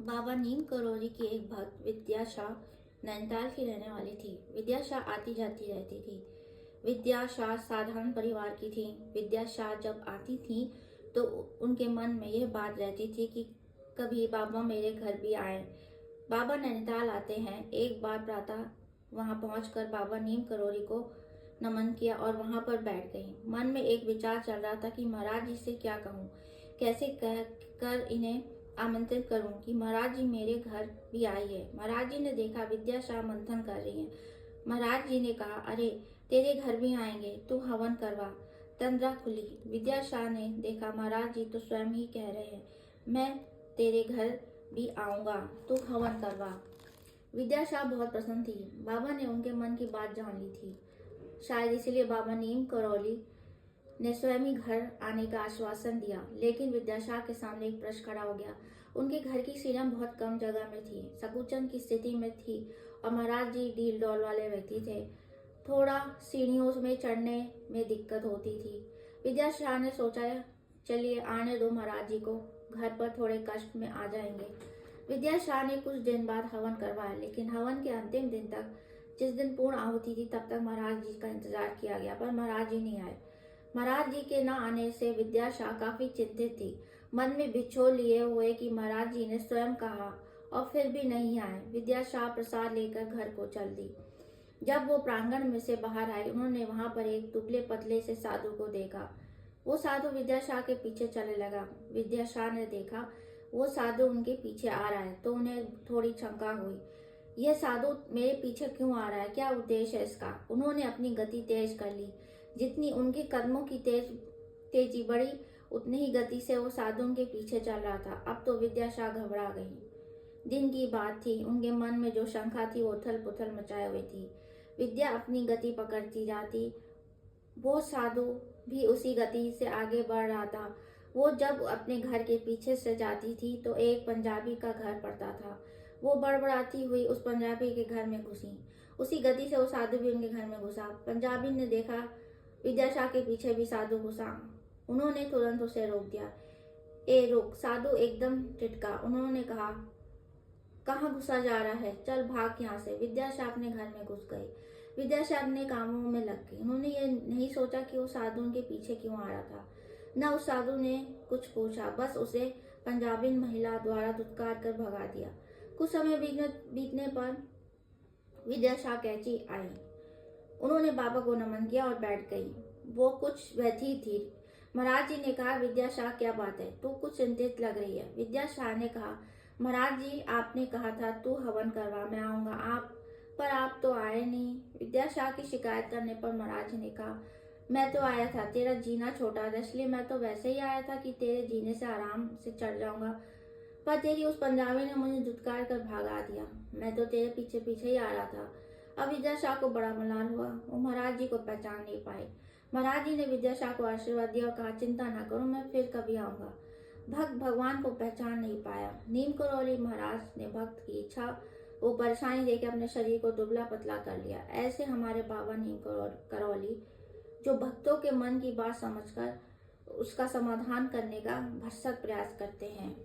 बाबा नीम करौरी की एक भक्त विद्या शाह नैनीताल की रहने वाली थी। विद्या शाह आती जाती रहती थी। विद्या शाह साधारण परिवार की थी। विद्या शाह जब आती थी तो उनके मन में यह बात रहती थी कि कभी बाबा मेरे घर भी आए। बाबा नैनीताल आते हैं। एक बार प्रातः वहां पहुंचकर बाबा नीम करौरी को नमन किया और वहां पर बैठ गई। मन में एक विचार चल रहा था कि महाराज जी से क्या कहूँ, कैसे कह कर इन्हें आमंत्रित करूं कि महाराज जी मेरे घर भी आई है। महाराज जी ने देखा विद्या शाह मंथन कर रही है। महाराज जी ने कहा, अरे तेरे घर भी आएंगे, तू हवन करवा। तंद्रा खुली। विद्या शाह ने देखा महाराज जी तो स्वयं ही कह रहे हैं, मैं तेरे घर भी आऊंगा, तू हवन करवा। विद्या शाह बहुत प्रसन्न थी। बाबा ने उनके मन की बात जान ली थी। शायद इसलिए बाबा नीम करौली ने स्वयं ही घर आने का आश्वासन दिया। लेकिन विद्या शाह के सामने एक प्रश्न खड़ा हो गया। उनके घर की सीढ़ियां बहुत कम जगह में थी, संकुचन की स्थिति में थी और महाराज जी डील डॉल वाले व्यक्ति थे। थोड़ा सीढ़ियों में चढ़ने में दिक्कत होती थी। विद्या शाह ने सोचा, चलिए आने दो महाराज जी को, घर पर थोड़े कष्ट में आ जाएंगे। विद्या शाह ने कुछ दिन बाद हवन करवाया, लेकिन हवन के अंतिम दिन तक, जिस दिन पूर्ण आहुति थी, तब तक महाराज जी का इंतजार किया गया, पर महाराज जी नहीं आए। महाराज जी के न आने से विद्या शाह काफी चिंतित थी। मन में बिछोह लिए हुए कि महाराज जी ने स्वयं कहा और फिर भी नहीं आए। विद्या शाह प्रसाद लेकर घर को चल दी। जब वो प्रांगण में से बाहर आई, उन्होंने वहां पर एक दुबले पतले से साधु को देखा। वो साधु विद्या शाह के पीछे चलने लगा। विद्या शाह ने देखा वो साधु उनके पीछे आ रहा है तो उन्हें थोड़ी शंका हुई। यह साधु मेरे पीछे क्यों आ रहा है, क्या उद्देश्य है इसका? उन्होंने अपनी गति तेज कर ली। जितनी उनके कदमों की तेजी बढ़ी, उतनी ही गति से वो साधु उनके पीछे चल रहा था। अब तो विद्या शाह घबरा गई। दिन की बात थी। उनके मन में जो शंका थी वो उथल पुथल मचाए हुए थी। विद्या अपनी गति पकड़ती जाती, वो साधु भी उसी गति से आगे बढ़ रहा था। वो जब अपने घर के पीछे से जाती थी तो एक पंजाबी का घर पड़ता था। वो बड़बड़ाती हुई उस पंजाबी के घर में घुसी। उसी गति से वो साधु भी उनके घर में घुसा। पंजाबी ने देखा विद्या शाह के पीछे भी साधु घुसा। उन्होंने तुरंत उसे रोक दिया। ए रुक! साधु एकदम टिटका। उन्होंने कहा, कहाँ घुसा जा रहा है, चल भाग यहाँ से। विद्या शाह अपने घर में घुस गई। विद्या शाह अपने कामों में लग गई। उन्होंने ये नहीं सोचा कि वो साधु उनके पीछे क्यों आ रहा था। न उस साधु ने कुछ पूछा, बस उसे पंजाबी महिला द्वारा धुतकार कर भगा दिया। कुछ समय बीतने पर विद्या शाह कैची आई। उन्होंने बाबा को नमन किया और बैठ गई। वो कुछ व्यथित थी। महाराज जी ने कहा, विद्या शाह क्या बात है, तू कुछ चिंतित लग रही है। विद्या शाह ने कहा, महाराज जी आपने कहा था तू हवन करवा, मैं आऊंगा, आप तो आए नहीं। विद्या शाह की शिकायत करने पर महाराज जी ने कहा, मैं तो आया था, तेरा जीना छोटा था इसलिए मैं तो वैसे ही आया था कि तेरे जीने से आराम से चढ़ जाऊंगा, पर तेरी उस पंजाबी ने मुझे धुतकार कर भागा दिया। मैं तो तेरे पीछे पीछे ही आ रहा था। अब विद्या शाह को बड़ा मलाल हुआ। वो महाराज जी को पहचान नहीं पाए। महाराज जी ने विद्या शाह को आशीर्वाद दिया और कहा, चिंता न करो, मैं फिर कभी आऊंगा। भक्त भगवान को पहचान नहीं पाया। नीम करौली महाराज ने भक्त की इच्छा वो परेशानी देकर अपने शरीर को दुबला पतला कर लिया। ऐसे हमारे बाबा नीम करौली, जो भक्तों के मन की बात समझकर उसका समाधान करने का भरसक प्रयास करते हैं।